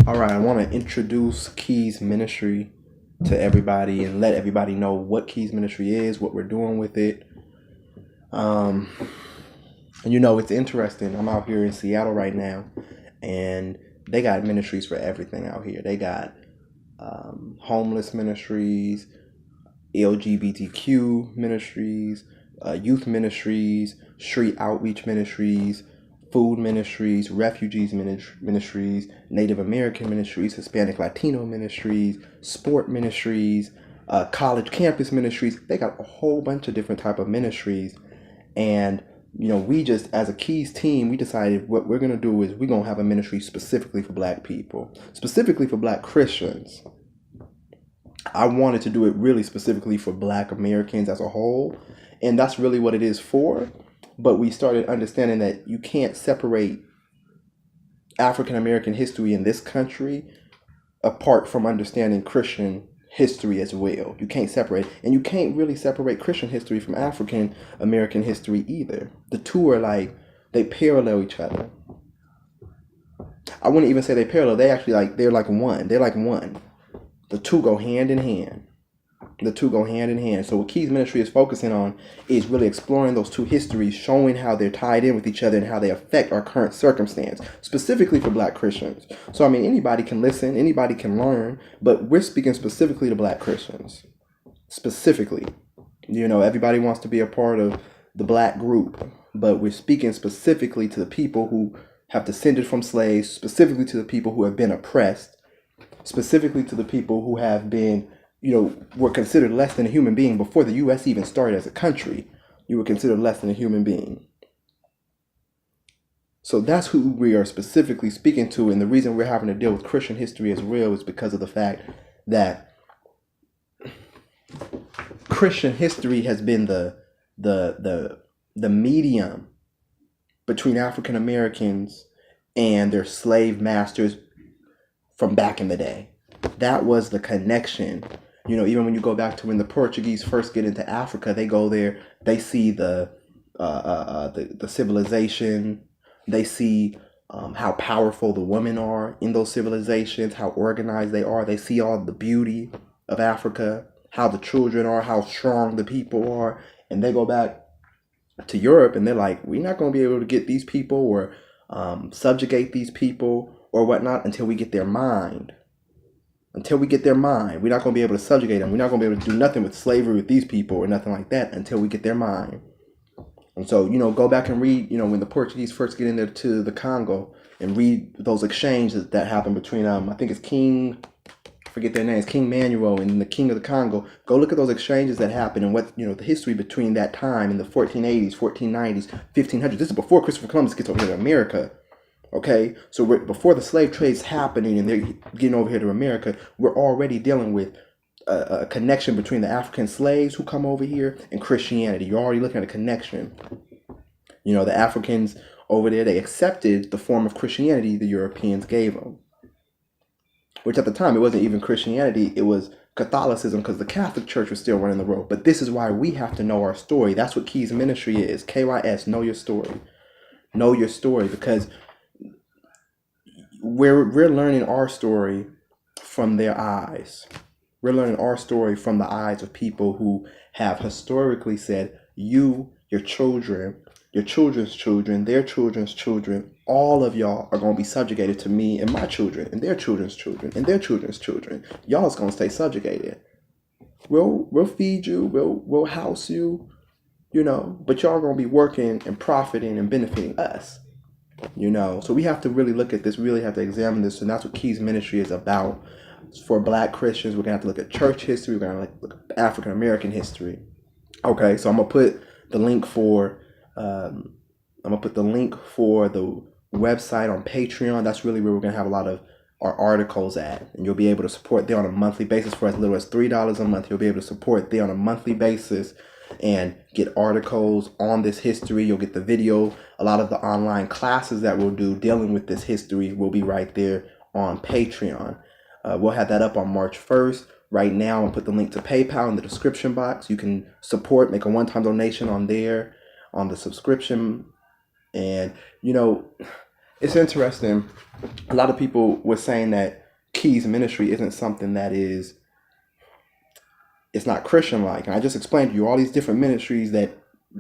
All right, I want to introduce Keys Ministry to everybody and let everybody know what Keys Ministry is, what we're doing with it. Um, and it's interesting. I'm out here in Seattle right now, and they got ministries for everything out here. They got homeless ministries, LGBTQ ministries, youth ministries, street outreach ministries, food ministries, refugees ministries, Native American ministries, Hispanic Latino ministries, sport ministries, college campus ministries. They got a whole bunch of different type of ministries. And we just, as a Keys team, we decided what we're going to do is we're going to have a ministry specifically for Black people, specifically for Black Christians. I wanted to do it really specifically for Black Americans as a whole, and that's really what it is for. But we started understanding that you can't separate African American history in this country apart from understanding Christian history as well. You can't separate, and you can't really separate Christian history from African American history either. The two are they parallel each other. I wouldn't even say they parallel. They're like one. They're like one. The two go hand in hand. The two go hand in hand. So what Keys Ministry is focusing on is really exploring those two histories, showing how they're tied in with each other and how they affect our current circumstance, specifically for Black Christians. So, anybody can listen, anybody can learn, but we're speaking specifically to Black Christians. Specifically. Everybody wants to be a part of the Black group, but we're speaking specifically to the people who have descended from slaves, specifically to the people who have been oppressed, specifically to the people who have been, were considered less than a human being before the U.S. even started as a country. You were considered less than a human being. So that's who we are specifically speaking to, and the reason we're having to deal with Christian history as real is because of the fact that Christian history has been the medium between African Americans and their slave masters from back in the day. That was the connection. Even when you go back to when the Portuguese first get into Africa, they go there, they see the civilization, they see how powerful the women are in those civilizations, how organized they are. They see all the beauty of Africa, how the children are, how strong the people are, and they go back to Europe and they're like, we're not going to be able to get these people or subjugate these people or whatnot until we get their mind. Until we get their mind. We're not going to be able to subjugate them. We're not going to be able to do nothing with slavery with these people or nothing like that until we get their mind. And so, go back and read, when the Portuguese first get in there to the Congo and read those exchanges that happened between, I think it's I forget their names, King Manuel and the King of the Congo. Go look at those exchanges that happened and what, the history between that time in the 1480s, 1490s, 1500s. This is before Christopher Columbus gets over here to America. Okay, so before the slave trade's happening and they're getting over here to America, we're already dealing with a connection between the African slaves who come over here and Christianity. You're already looking at a connection. The Africans over there, they accepted the form of Christianity the Europeans gave them. Which at the time, it wasn't even Christianity, it was Catholicism because the Catholic Church was still running the road. But this is why we have to know our story. That's what Keys Ministry is. KYS, know your story. Know your story, because we're learning our story from their eyes. We're learning our story from the eyes of people who have historically said, you, your children, your children's children, their children's children, all of y'all are going to be subjugated to me and my children and their children's children and their children's children. Y'all's going to stay subjugated. We'll feed you, we'll house you, but y'all going to be working and profiting and benefiting us. So we have to really look at this, really have to examine this, and that's what Keys Ministry is about. For Black Christians, we're gonna have to look at church history, we're gonna look at African American history. Okay, so I'm gonna put the link for the website on Patreon. That's really where we're gonna have a lot of our articles at, and you'll be able to support there on a monthly basis for as little as $3 a month. You'll be able to support there on a monthly basis and get articles on this history. You'll get the video. A lot of the online classes that we'll do dealing with this history will be right there on Patreon. We'll have that up on March 1st. Right now, I'll put the link to PayPal in the description box. You can support, make a one-time donation on there, on the subscription. And, it's interesting. A lot of people were saying that Keys ministry isn't something that is, it's not Christian like. And I just explained to you all these different ministries that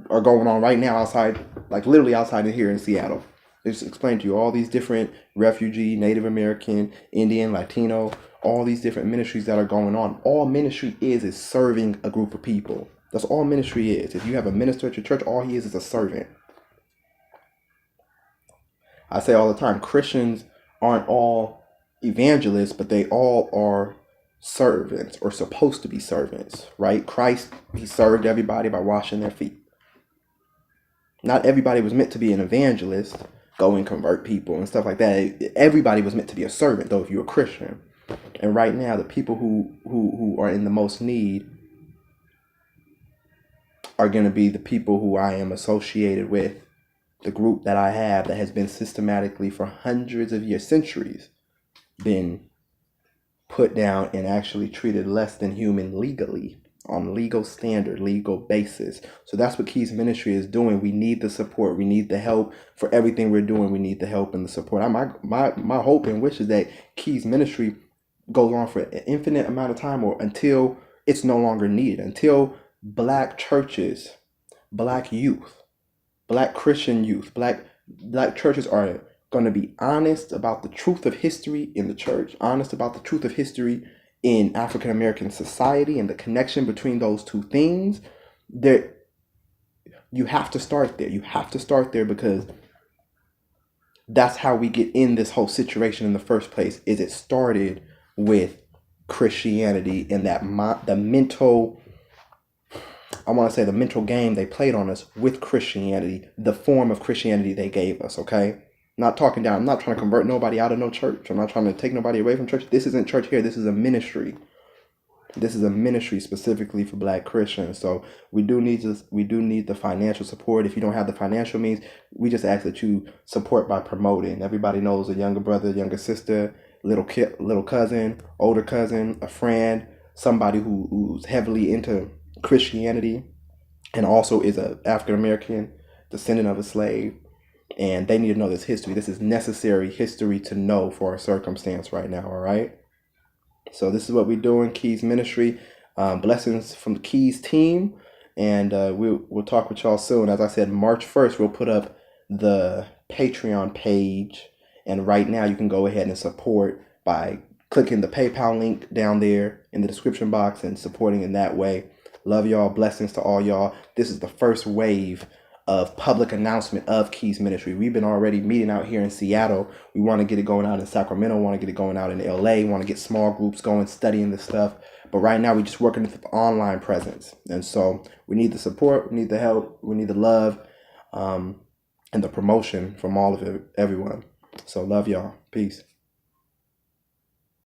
are going on right now outside, like literally outside of here in Seattle. I just explained to you all these different refugee, Native American, Indian, Latino, all these different ministries that are going on. All ministry is serving a group of people. That's all ministry is. If you have a minister at your church, all he is a servant. I say all the time, Christians aren't all evangelists, but they all are servants or supposed to be servants, right? Christ, he served everybody by washing their feet. Not everybody was meant to be an evangelist, go and convert people and stuff like that. Everybody was meant to be a servant, though, if you're a Christian. And right now, the people who are in the most need are going to be the people who I am associated with, the group that I have that has been systematically for hundreds of years, centuries, been put down and actually treated less than human legally, on legal standard, legal basis. So that's what Keys Ministry is doing. We need the support. We need the help for everything we're doing. We need the help and the support. My hope and wish is that Keys Ministry goes on for an infinite amount of time, or until it's no longer needed, until Black churches, Black youth, Black Christian youth, Black churches are going to be honest about the truth of history in the church, honest about the truth of history in African American society and the connection between those two things. There, you have to start there. You have to start there, because that's how we get in this whole situation in the first place. Is it started with Christianity and the mental, I want to say the mental game they played on us with Christianity, the form of Christianity they gave us, okay? Not talking down. I'm not trying to convert nobody out of no church. I'm not trying to take nobody away from church. This isn't church here. This is a ministry. This is a ministry specifically for Black Christians. So we do need the financial support. If you don't have the financial means, we just ask that you support by promoting. Everybody knows a younger brother, younger sister, little cousin, older cousin, a friend, somebody who's heavily into Christianity and also is a African American descendant of a slave. And they need to know this history. This is necessary history to know for our circumstance right now, all right? So this is what we do in Keys Ministry. Blessings from the Keys team. And we'll talk with y'all soon. As I said, March 1st, we'll put up the Patreon page. And right now, you can go ahead and support by clicking the PayPal link down there in the description box and supporting in that way. Love y'all. Blessings to all y'all. This is the first wave of public announcement of Keys Ministry. We've been already meeting out here in Seattle. We want to get it going out in Sacramento, want to get it going out in LA, want to get small groups going, studying this stuff. But right now we're just working with the online presence. And so we need the support, we need the help, we need the love, and the promotion from all of everyone. So love y'all. Peace.